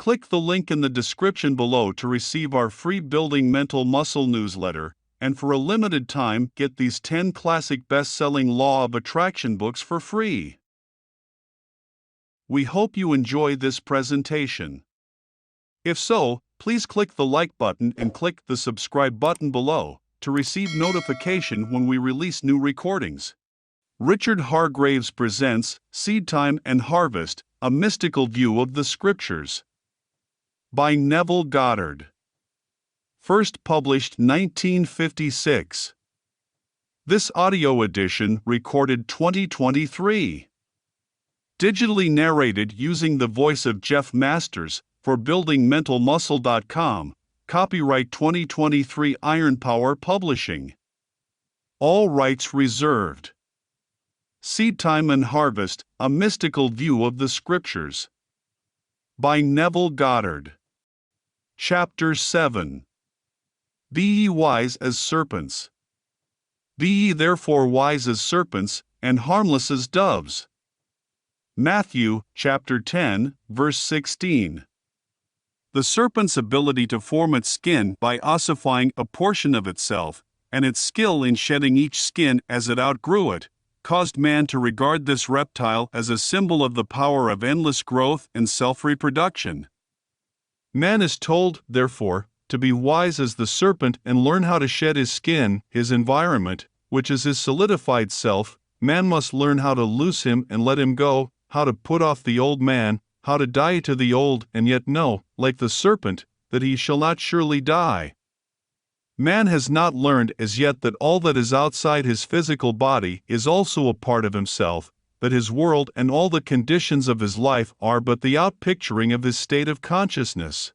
Click the link in the description below to receive our free Building Mental Muscle newsletter, and for a limited time get these 10 classic best-selling Law of Attraction books for free. We hope you enjoy this presentation. If so, please click the like button and click the subscribe button below to receive notification when we release new recordings. Richard Hargraves presents Seedtime and Harvest, A Mystical View of the Scriptures, by Neville Goddard. First published 1956. This audio edition recorded 2023. Digitally narrated using the voice of Jeff Masters for BuildingMentalMuscle.com. Copyright 2023 Iron Power Publishing. All rights reserved. Seedtime and Harvest, A Mystical View of the Scriptures, by Neville Goddard. Chapter 7. Be ye wise as serpents. Be ye therefore wise as serpents, and harmless as doves. Matthew, chapter 10, verse 16. The serpent's ability to form its skin by ossifying a portion of itself, and its skill in shedding each skin as it outgrew it, caused man to regard this reptile as a symbol of the power of endless growth and self-reproduction. Man is told, therefore, to be wise as the serpent and learn how to shed his skin, his environment, which is his solidified self. Man must learn how to loose him and let him go, how to put off the old man, how to die to the old and yet know, like the serpent, that he shall not surely die. Man has not learned as yet that all that is outside his physical body is also a part of himself, that his world and all the conditions of his life are but the outpicturing of his state of consciousness.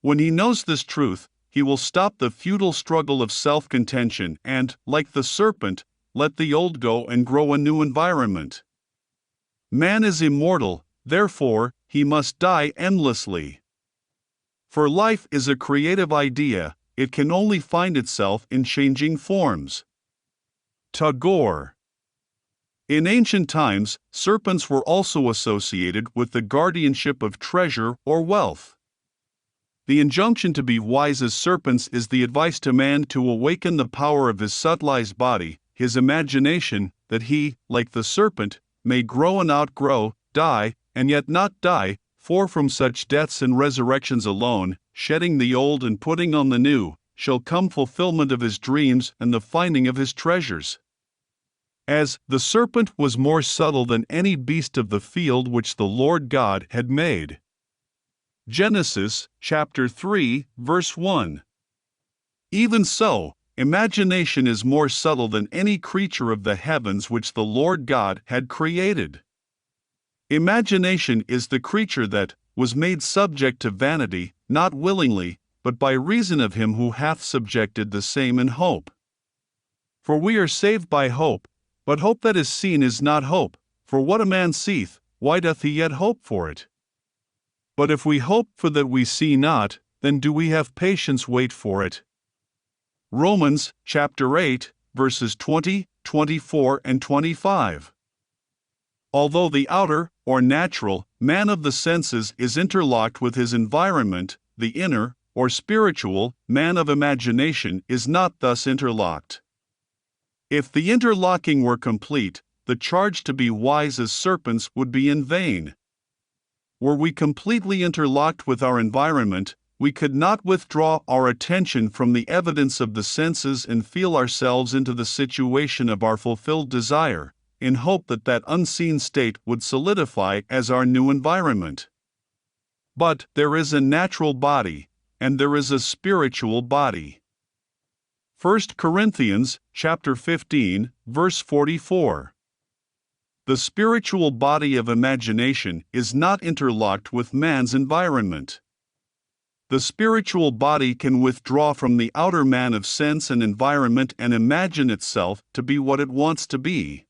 When he knows this truth, he will stop the futile struggle of self-contention and, like the serpent, let the old go and grow a new environment. Man is immortal, therefore, he must die endlessly. For life is a creative idea, it can only find itself in changing forms. Tagore. In ancient times, serpents were also associated with the guardianship of treasure or wealth. The injunction to be wise as serpents is the advice to man to awaken the power of his subtilized body, his imagination, that he, like the serpent, may grow and outgrow, die, and yet not die, for from such deaths and resurrections alone, shedding the old and putting on the new, shall come fulfillment of his dreams and the finding of his treasures. As the serpent was more subtle than any beast of the field which the Lord God had made. Genesis, chapter 3, verse 1. Even so, imagination is more subtle than any creature of the heavens which the Lord God had created. Imagination is the creature that was made subject to vanity, not willingly, but by reason of him who hath subjected the same in hope. For we are saved by hope, but hope that is seen is not hope, for what a man seeth, why doth he yet hope for it? But if we hope for that we see not, then do we have patience wait for it. Romans, chapter 8, verses 20, 24 and 25. Although the outer, or natural, man of the senses is interlocked with his environment, the inner, or spiritual, man of imagination is not thus interlocked. If the interlocking were complete, the charge to be wise as serpents would be in vain. Were we completely interlocked with our environment, we could not withdraw our attention from the evidence of the senses and feel ourselves into the situation of our fulfilled desire, in hope that that unseen state would solidify as our new environment. But there is a natural body, and there is a spiritual body. 1 Corinthians, chapter 15, verse 44. The spiritual body of imagination is not interlocked with man's environment. The spiritual body can withdraw from the outer man of sense and environment and imagine itself to be what it wants to be.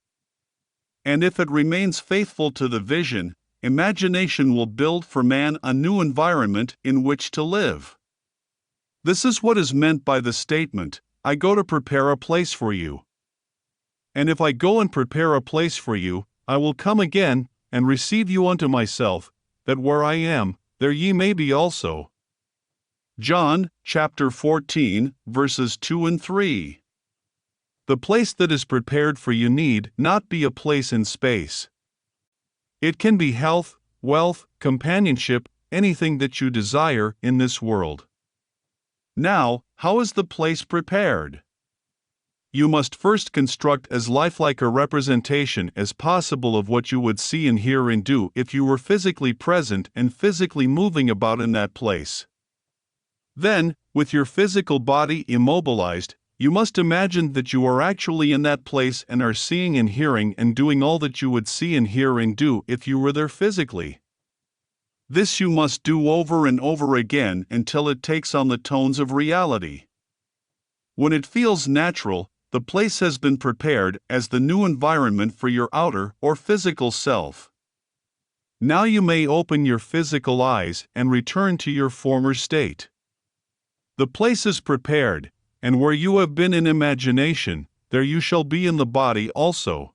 And if it remains faithful to the vision, imagination will build for man a new environment in which to live. This is what is meant by the statement, I go to prepare a place for you. And if I go and prepare a place for you, I will come again, and receive you unto myself, that where I am, there ye may be also. John, chapter 14, verses 2 and 3. The place that is prepared for you need not be a place in space. It can be health, wealth, companionship, anything that you desire in this world. Now, how is the place prepared? You must first construct as lifelike a representation as possible of what you would see and hear and do if you were physically present and physically moving about in that place. Then, with your physical body immobilized, you must imagine that you are actually in that place and are seeing and hearing and doing all that you would see and hear and do if you were there physically. This you must do over and over again until it takes on the tones of reality. When it feels natural, the place has been prepared as the new environment for your outer or physical self. Now you may open your physical eyes and return to your former state. The place is prepared, and where you have been in imagination, there you shall be in the body also.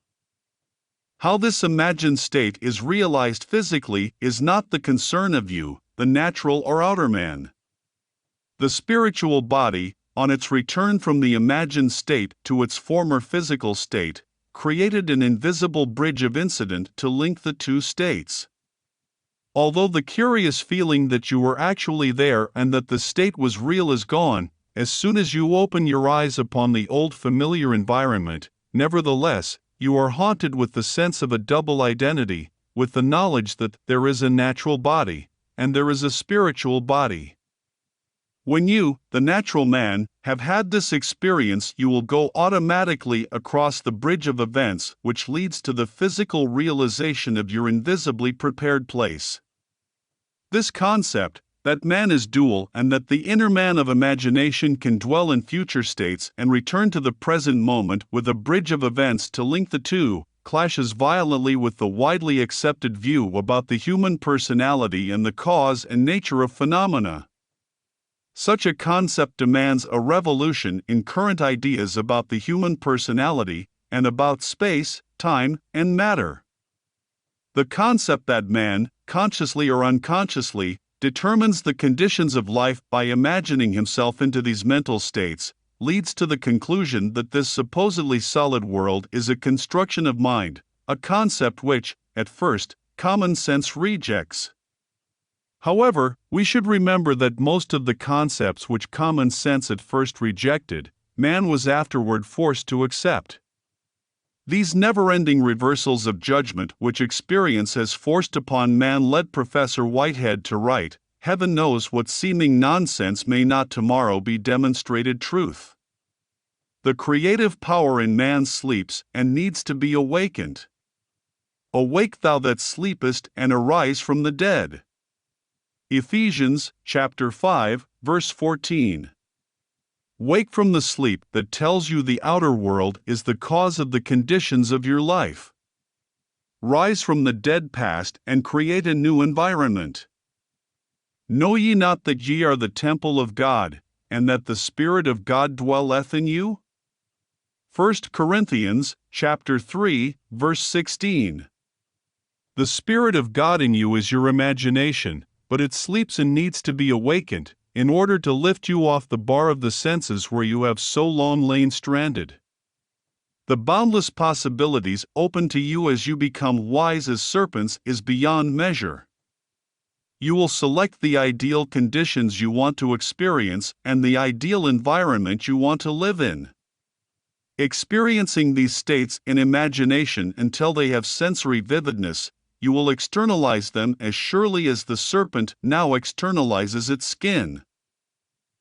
How this imagined state is realized physically is not the concern of you, the natural or outer man. The spiritual body, on its return from the imagined state to its former physical state, created an invisible bridge of incident to link the two states. Although the curious feeling that you were actually there and that the state was real is gone, as soon as you open your eyes upon the old familiar environment, nevertheless, you are haunted with the sense of a double identity, with the knowledge that there is a natural body, and there is a spiritual body. When you, the natural man, have had this experience, you will go automatically across the bridge of events which leads to the physical realization of your invisibly prepared place. This concept, that man is dual and that the inner man of imagination can dwell in future states and return to the present moment with a bridge of events to link the two, clashes violently with the widely accepted view about the human personality and the cause and nature of phenomena. Such a concept demands a revolution in current ideas about the human personality and about space, time, and matter. The concept that man, consciously or unconsciously, determines the conditions of life by imagining himself into these mental states, leads to the conclusion that this supposedly solid world is a construction of mind, a concept which, at first, common sense rejects. However, we should remember that most of the concepts which common sense at first rejected, man was afterward forced to accept. These never-ending reversals of judgment which experience has forced upon man led Professor Whitehead to write, "Heaven knows what seeming nonsense may not tomorrow be demonstrated truth." The creative power in man sleeps and needs to be awakened. Awake thou that sleepest and arise from the dead. Ephesians, chapter 5, verse 14. Wake from the sleep that tells you the outer world is the cause of the conditions of your life. Rise from the dead past and create a new environment. Know ye not that ye are the temple of God, and that the Spirit of God dwelleth in you? 1 Corinthians, chapter 3, verse 16. The Spirit of God in you is your imagination, but it sleeps and needs to be awakened, in order to lift you off the bar of the senses where you have so long lain stranded. The boundless possibilities open to you as you become wise as serpents is beyond measure. You will select the ideal conditions you want to experience and the ideal environment you want to live in. Experiencing these states in imagination until they have sensory vividness, you will externalize them as surely as the serpent now externalizes its skin.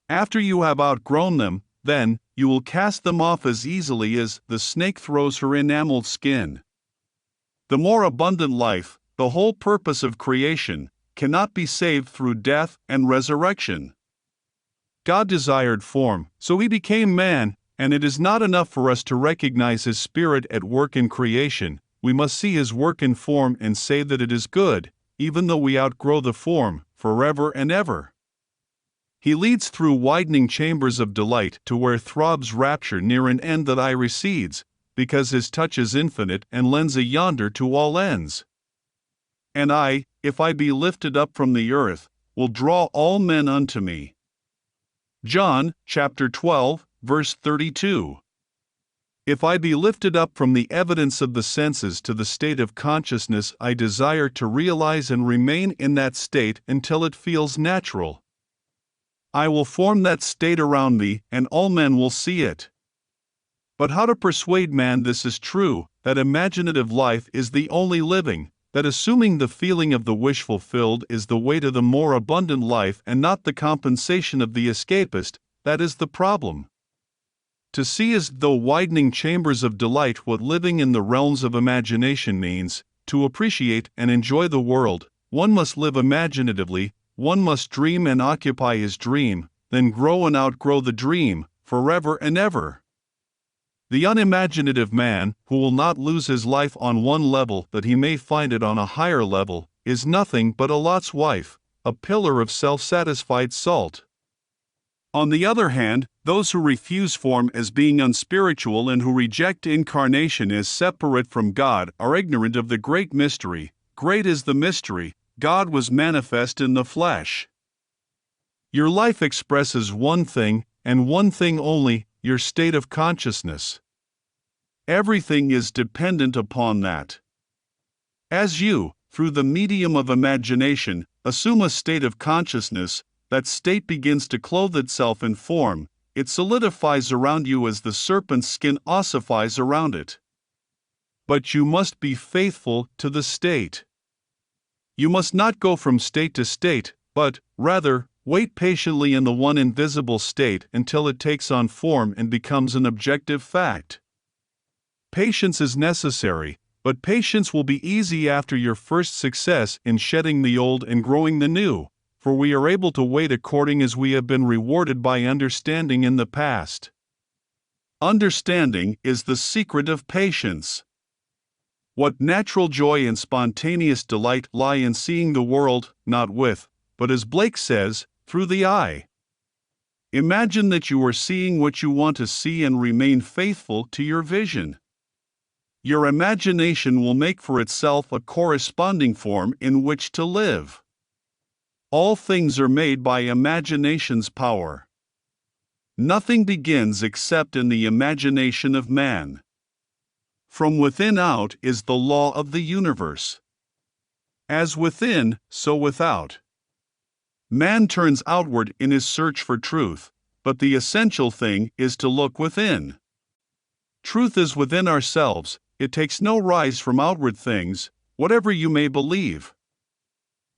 After you have outgrown them, then, you will cast them off as easily as the snake throws her enameled skin. The more abundant life, the whole purpose of creation, cannot be saved through death and resurrection. God desired form, so he became man, and it is not enough for us to recognize his Spirit at work in creation. We must see his work in form and say that it is good, even though we outgrow the form, forever and ever. He leads through widening chambers of delight to where throbs rapture near an end that eye recedes, because his touch is infinite and lends a yonder to all ends. And I, if I be lifted up from the earth, will draw all men unto me. John, chapter 12, verse 32. If I be lifted up from the evidence of the senses to the state of consciousness, I desire to realize and remain in that state until it feels natural. I will form that state around me, and all men will see it. But how to persuade man this is true, that imaginative life is the only living, that assuming the feeling of the wish fulfilled is the way to the more abundant life and not the compensation of the escapist, that is the problem. To see as though widening chambers of delight what living in the realms of imagination means, to appreciate and enjoy the world, one must live imaginatively, one must dream and occupy his dream, then grow and outgrow the dream, forever and ever. The unimaginative man, who will not lose his life on one level that he may find it on a higher level, is nothing but a Lot's wife, a pillar of self-satisfied salt. On the other hand, those who refuse form as being unspiritual and who reject incarnation as separate from God are ignorant of the great mystery. Great is the mystery, God was manifest in the flesh. Your life expresses one thing, and one thing only, your state of consciousness. Everything is dependent upon that. As you, through the medium of imagination, assume a state of consciousness, that state begins to clothe itself in form, it solidifies around you as the serpent's skin ossifies around it. But you must be faithful to the state. You must not go from state to state, but, rather, wait patiently in the one invisible state until it takes on form and becomes an objective fact. Patience is necessary, but patience will be easy after your first success in shedding the old and growing the new, for we are able to wait according as we have been rewarded by understanding in the past. Understanding is the secret of patience. What natural joy and spontaneous delight lie in seeing the world, not with, but as Blake says, through the eye. Imagine that you are seeing what you want to see and remain faithful to your vision. Your imagination will make for itself a corresponding form in which to live. All things are made by imagination's power. Nothing begins except in the imagination of man. From within out is the law of the universe. As within, so without. Man turns outward in his search for truth, but the essential thing is to look within. Truth is within ourselves, it takes no rise from outward things, whatever you may believe.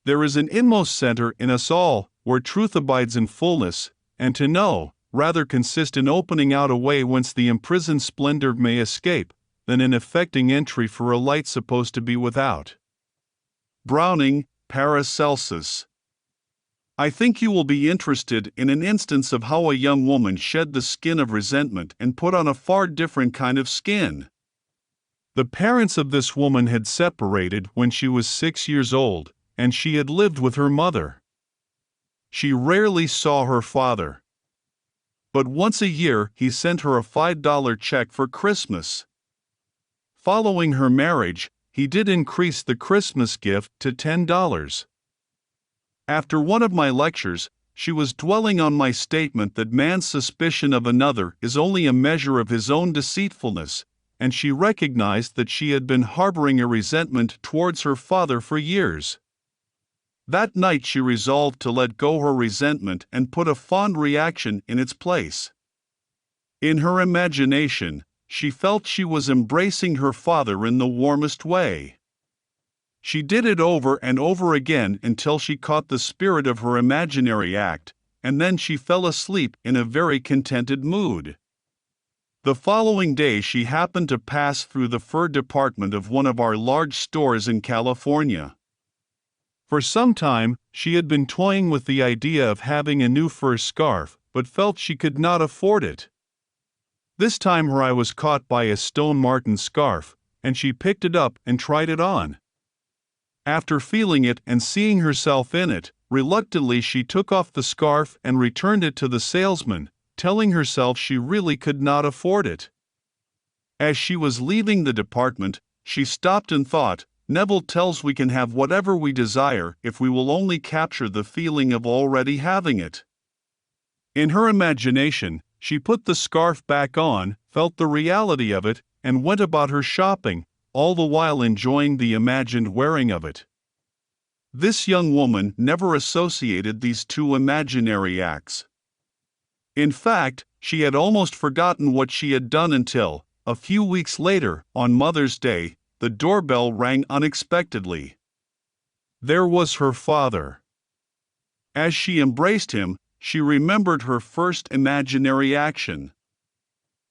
There is an inmost center in us all, where truth abides in fullness, and to know, rather consists in opening out a way whence the imprisoned splendor may escape, than in effecting entry for a light supposed to be without. Browning, Paracelsus. I think you will be interested in an instance of how a young woman shed the skin of resentment and put on a far different kind of skin. The parents of this woman had separated when she was 6 years old, and she had lived with her mother. She rarely saw her father. But once a year he sent her a $5 check for Christmas. Following her marriage, he did increase the Christmas gift to $10. After one of my lectures, she was dwelling on my statement that man's suspicion of another is only a measure of his own deceitfulness, and she recognized that she had been harboring a resentment towards her father for years. That night she resolved to let go her resentment and put a fond reaction in its place. In her imagination, she felt she was embracing her father in the warmest way. She did it over and over again until she caught the spirit of her imaginary act, and then she fell asleep in a very contented mood. The following day she happened to pass through the fur department of one of our large stores in California. For some time, she had been toying with the idea of having a new fur scarf, but felt she could not afford it. This time her eye was caught by a stone marten scarf, and she picked it up and tried it on. After feeling it and seeing herself in it, reluctantly she took off the scarf and returned it to the salesman, telling herself she really could not afford it. As she was leaving the department, she stopped and thought, Neville tells we can have whatever we desire if we will only capture the feeling of already having it. In her imagination, she put the scarf back on, felt the reality of it, and went about her shopping, all the while enjoying the imagined wearing of it. This young woman never associated these two imaginary acts. In fact, she had almost forgotten what she had done until, a few weeks later, on Mother's Day, the doorbell rang unexpectedly. There was her father. As she embraced him, she remembered her first imaginary action.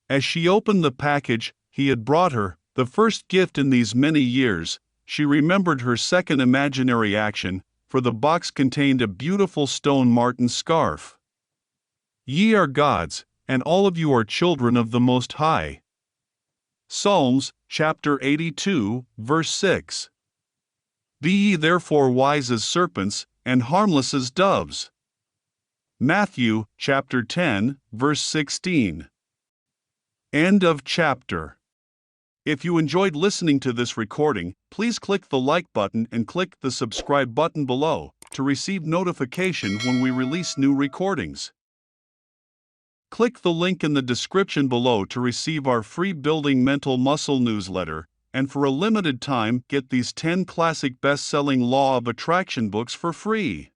As she opened the package he had brought her, the first gift in these many years, she remembered her second imaginary action, for the box contained a beautiful stone marten scarf. Ye are God's, and all of you are children of the Most High. Psalms, chapter 82, verse 6. Be ye therefore wise as serpents, and harmless as doves. Matthew, chapter 10, verse 16. End of chapter. If you enjoyed listening to this recording, please click the like button and click the subscribe button below to receive notification when we release new recordings. Click the link in the description below to receive our free Building Mental Muscle newsletter, and for a limited time get these 10 classic best-selling Law of Attraction books for free.